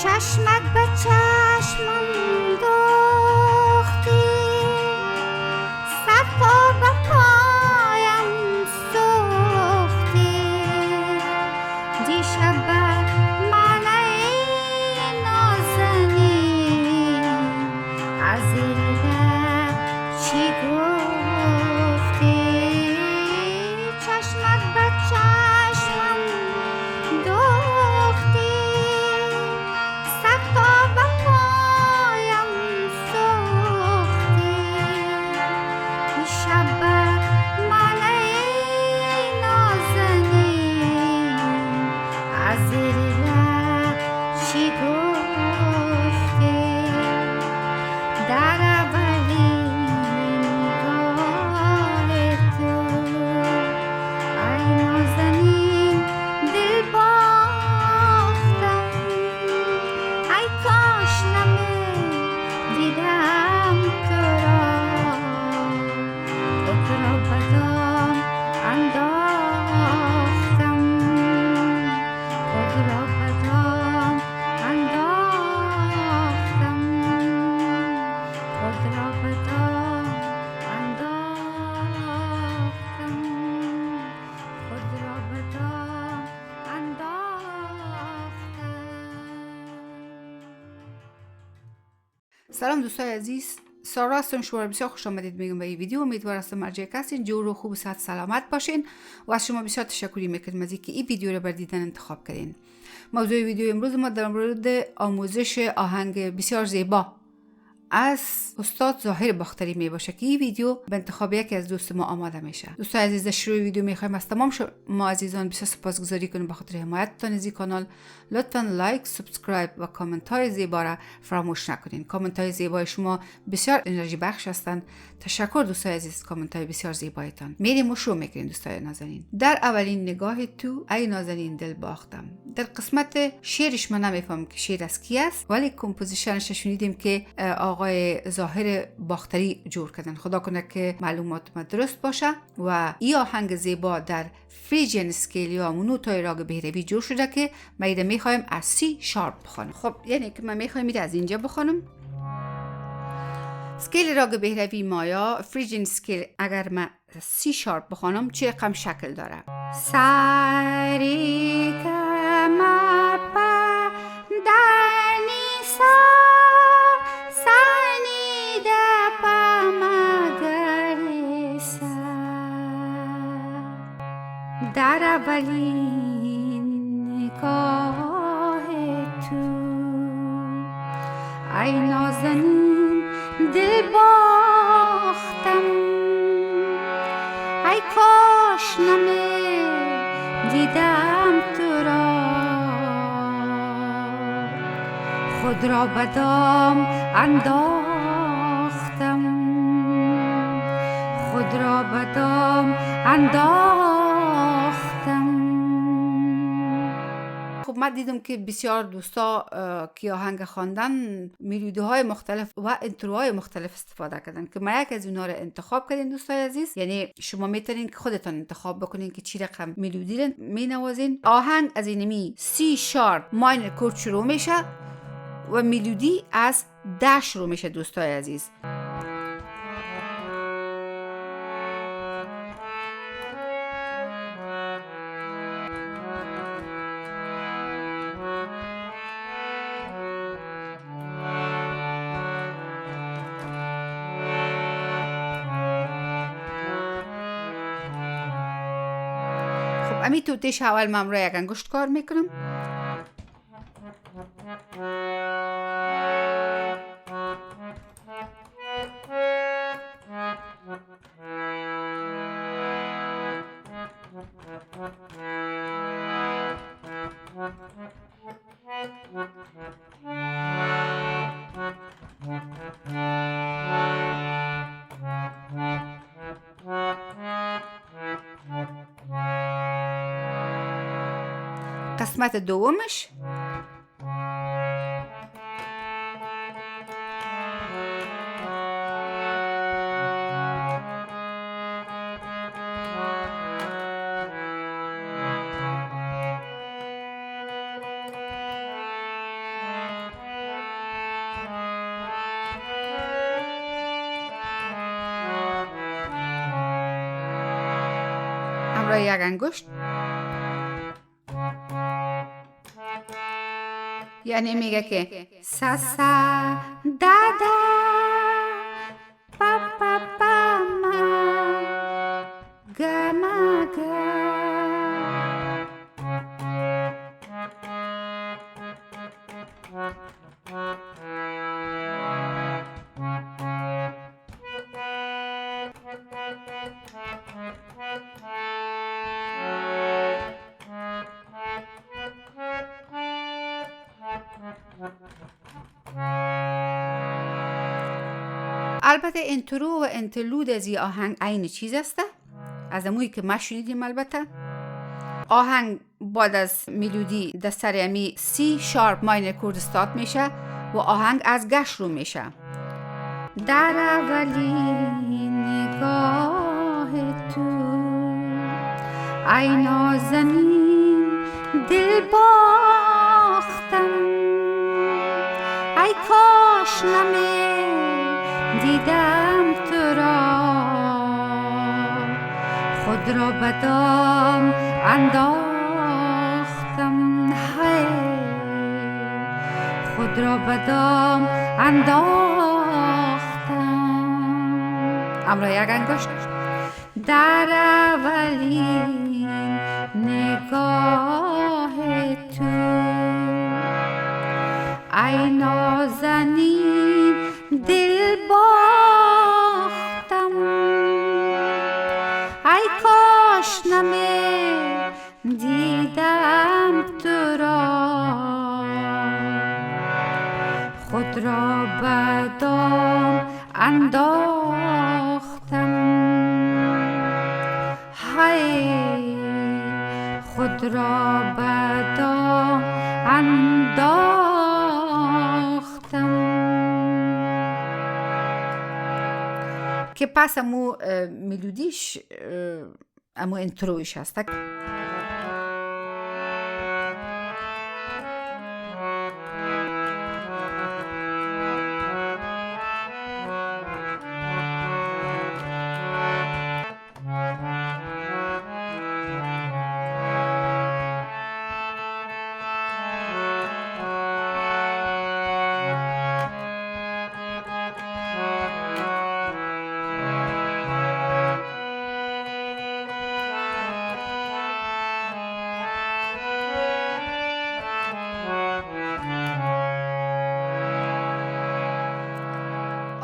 چشمت به چشمم دوختی، سر تا به پایم سوختی. دیشب به من ای نازنین از این لب چی گفتی؟ چشمت به چشمم دوختی، سر تا به پایم سوختی. دیشب به من ای نازنین از این لب چی گفتی؟ در اولین نگاه تو ای نازنین دل باختم. ای کاش نمیدیدم تو را، خود را به دام انداختم، خود را به دام انداختم، خود را به دام انداختم، خود را به دام انداختم. سلام دوستان عزیز، سارا هستم. شما بسیار خوش آمدید میگم به این ویدیو. امیدوارم هستم مرجع هستین، جور و خوب و صحت سلامت باشین و از شما بسیار تشکری میکنم از اینکه این ویدیو رو بر دیدن انتخاب کردین. موضوع ویدیو امروز ما در مورد آموزش آهنگ بسیار زیبا از استاد ظاهر باختری می باشه که این ویدیو به انتخاب یکی از دوست ما آماده میشه. دوستان عزیز، در شروع ویدیو میخوایم از تمام شما عزیزان بسیار سپاسگزاری کنیم به خاطر حمایتتان از این کانال. لطفاً لایک، سابسکرایب و کامنت های زیبا را فراموش نکنین. کامنت های زیبای شما بسیار انرژی بخش هستند. تشکر دوستان عزیز، کامنت های بسیار زیبایتان. میریم و شروع میکنیم دوستان نازنین. در اولین نگاه تو ای نازنین دل باختم. در قسمت شعرش من نمیفهمم که شعر از کی است، ولی کمپوزیشنش شنیدیم که آقای ظاهر باختری جور کردن. خدا کنه که معلومات ما درست باشه و این آهنگ زیبا در فریجین اسکیل یا نوتای راگ بهروی جور شده که ما ایده میخوایم از سی شارپ بخونم. خب یعنی که من میخوایم ایده از اینجا بخونم. اسکیل راگ بهروی مایا فریجین اسکیل اگر من سی شارپ بخونم چه رقم شکل داره؟ ساری کما پا دانی سا سانی دا پا مگری سا. در اولین نگاه تو ای نازنین دل باختم. ای کاش نمیدیدم تو را، خود را به دام انداختم، خود را به دام انداختم. خب من دیدم که بسیار دوستا که آهنگ خواندن میلودی‌های مختلف و انتروهای مختلف استفاده کردن که من یک از اونها رو انتخاب کردین دوستای عزیز. یعنی شما میتونین که خودتون انتخاب بکنین که چی رقم میلودی رو مینوازین. آهنگ از اینمی سی شارپ ماینر کورد شروع میشه و میلودی از ده شروع میشه دوستای عزیز. امی توتش اول من را یک انگشت کار میکنم. قسمت دومش همراه یک انگشت، یعنی میگه که ساسا دادا پاپا پاما گاما گا. البته انترو و انترلود از این آهنگ عین چیز است، از امویی که ما شنیدیم. البته آهنگ بعد از ملودی در سر امی سی شارپ ماینر کورد استارت میشه و آهنگ از گه شروع میشه. در اولین نگاه تو ای نازنین دل باختم، ای کاش دیدم تو را، خود را به دام انداختم، هی خود را به دام انداختم. همراه یک انگشت. در اولین نگاه تو ای نازنین دل باختم، ای کاش دیدم تو را، خود را به دام انداختم، هی خود را به دام انداختم. که پس امو ملودیش امو انترویش هست.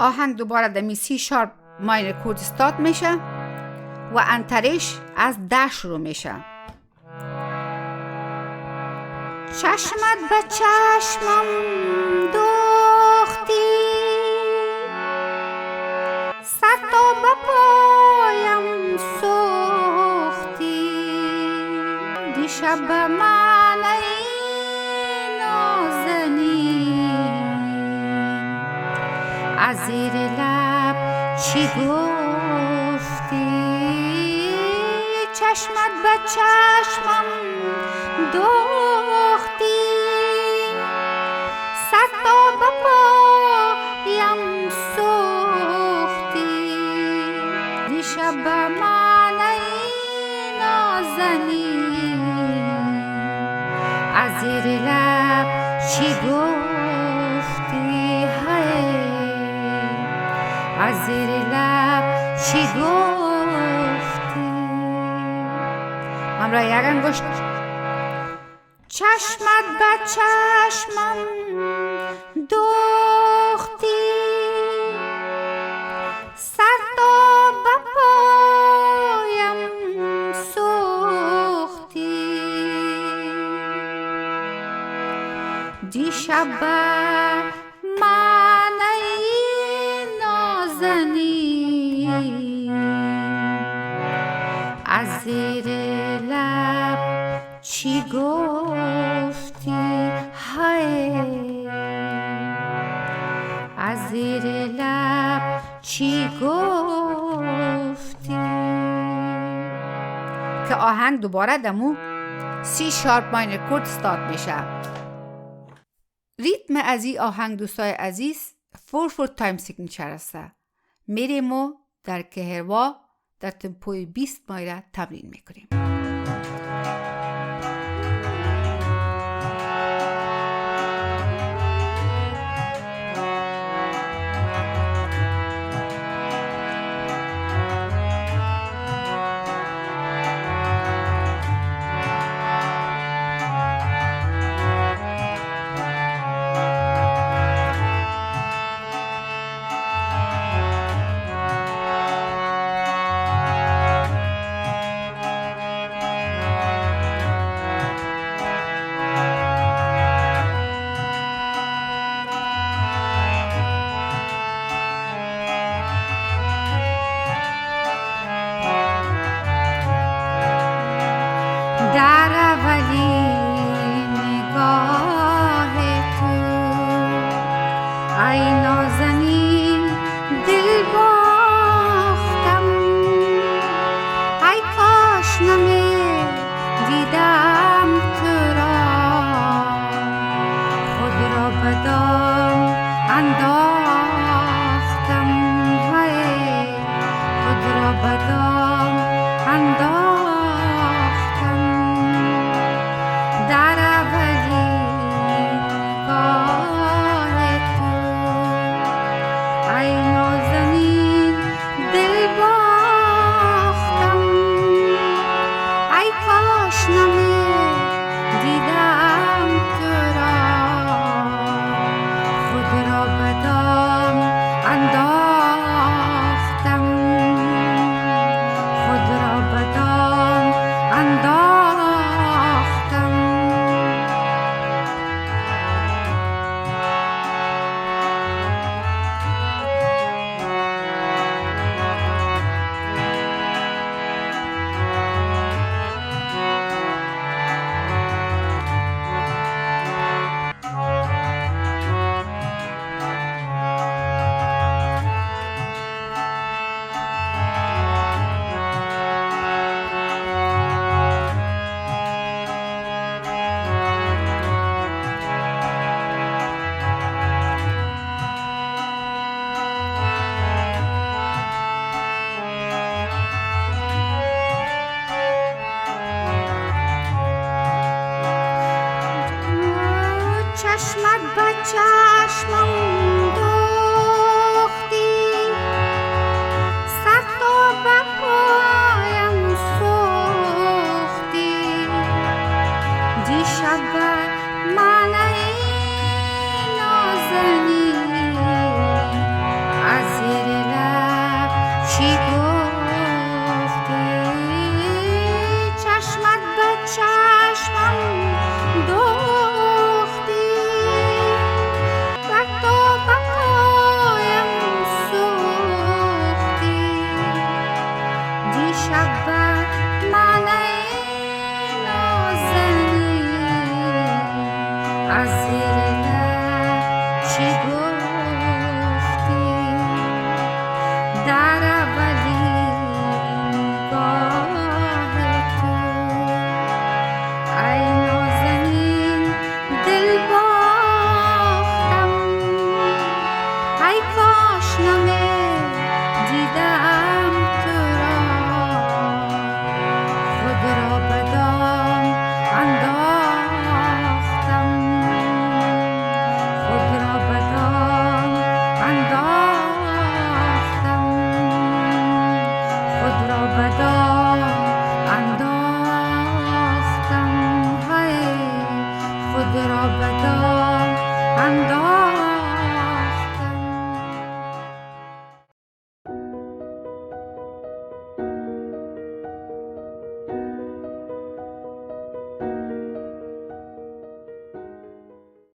آهنگ دوباره دمی سی شارپ ماینر کورد استارت میشه و انترش از ده شروع میشه. چشمت به چشمم دوختی، صد تا به پایم سوختی، دیشب به من ای نازنین از زیر لب چی گفتی؟ چشمت به چشمم دوختی، صد تا به پایم سوختی، دیشب به من ای نازنین از زیر لب چی گفتی؟ هی از زیر لب چی گفتی؟ همراه یک انگشت. چشمت به چشمم دوختی، سر تا به پایم سوختی، دیشب به من ای نازنین از زیر لب چی گفتی؟ های از زیر لب چی گفتی؟ که آهنگ دوباره دمو سی شارپ ماینر کورد استارت میشه. ریتم از این آهنگ دوستای عزیز 4/4 تایم سیگنیچر است. میریم و در کهروا در تمپوی 20 مایل تمرین میکنیم. در اولین نگاه تو ای نازنین دل باختم، ای کاش نمی دیدم تو را، خود را به دام انداختم، خود را به دام انداختم. در اولین نگاه تو ای نازنین دل باختم، ای کاش نمی دیدم تو را، خود را به دام انداختم، خود را به دام انداختم. چشمت به چشمم